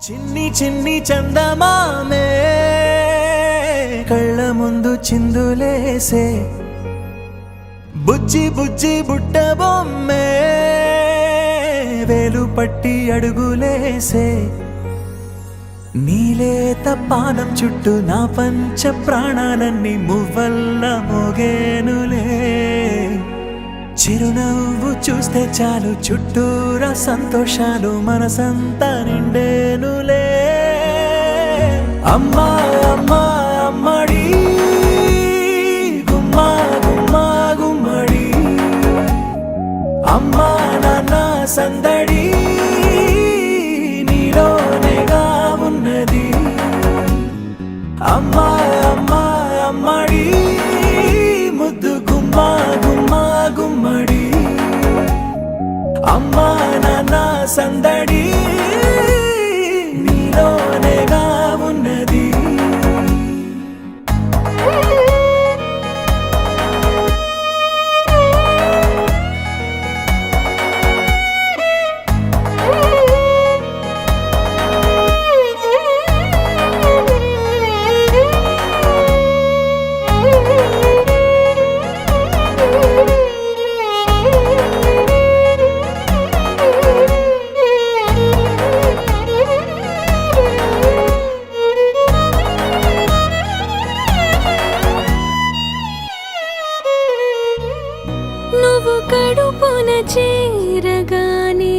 చిన్ని చిన్ని చందమామే కళ్ళ ముందు చిందులేసే బుజ్జి బుజ్జి బుట్ట బొమ్మే వేలు పట్టి అడుగులేసే నీలేత పానం చుట్టూ నా పంచ ప్రాణాలన్నీ మువ్వల్ల మోగేనులే చిరునవ్వు చూస్తే చాలు చుట్టూరా సంతోషాలు మనసంతా నిండేనులే అమ్మా అమ్మా అమ్మడి గుమ్మా గుమ్మా గుమ్మడి అమ్మా నాన్న సందడి నీలోనేగా ఉన్నది అమ్మా అమ్మా అమ్మడి ముద్దు గుమ్మా గుమ్మా గుమ్మడి అమ్మా నాన్న సందడి నీలోనేగా ఉన్నది నువ్వు కడుపున చేరగానే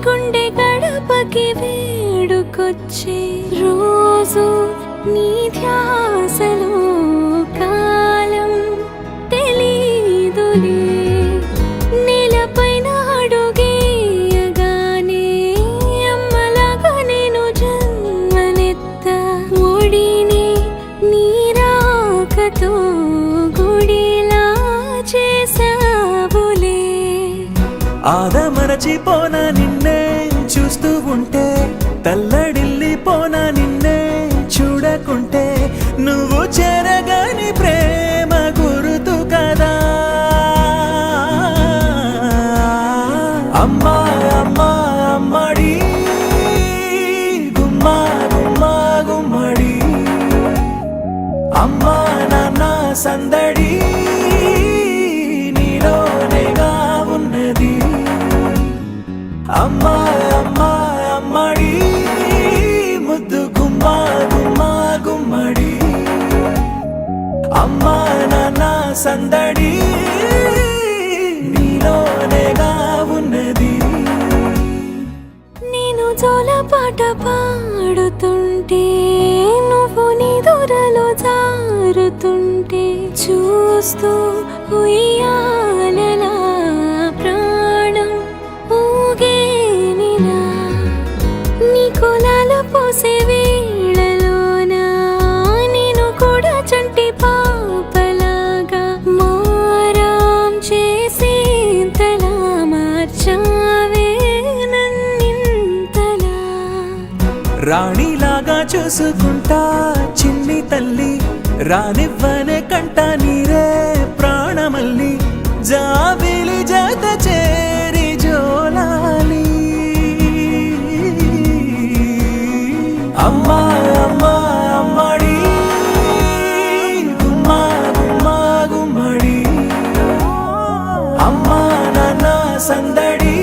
గుండె గడపకి వేడుకొచ్చే రోజు నీ ధ్యాసలో కాలం తెలీదులే నేలపైన అడుగేయగానే అమ్మలాగా నేను జన్మనెత్త ఒడిని నీ రాకతో గుడిలా చేసావులే ఆదమరచిపోనా నిన్నే చూస్తూ ఉంటే తల్లడిల్లిపోనా నిన్నే చూడకుంటే నువ్వు చెరగని ప్రేమ గురుతు కదా అమ్మా అమ్మా అమ్మడి గుమ్మా గుమ్మా గుమ్మడి అమ్మా నాన్న సందడి నీలోనేగా ఉన్నది అమ్మా అమ్మా అమ్మడి ముద్దు గుమ్మా గుమ్మా గుమ్మడి అమ్మా నాన్న సందడి నీలోనేగా ఉన్నది నేను జోలపాట పాడుతుంటే నువ్వు నిదురలో జారుతుంటే చూస్తూ ఉయ్యాలలా ప్రాణం ఊగేనిలా నీ కులాల పోసే వేళలోన నేను కూడా చంటి పాపలాగా మారాం చేసేంతలా మార్చావే నన్నింతలా రాణిలాగా చూసుకుంటా చిన్ని తల్లి రానివ్వనే కంట నీరే ప్రాణమల్లి జాబిలి జత చేరి జోలాలి అమ్మా అమ్మా అమ్మడి గుమ్మా గుమ్మా గుమ్మడి అమ్మా నాన్న సందడి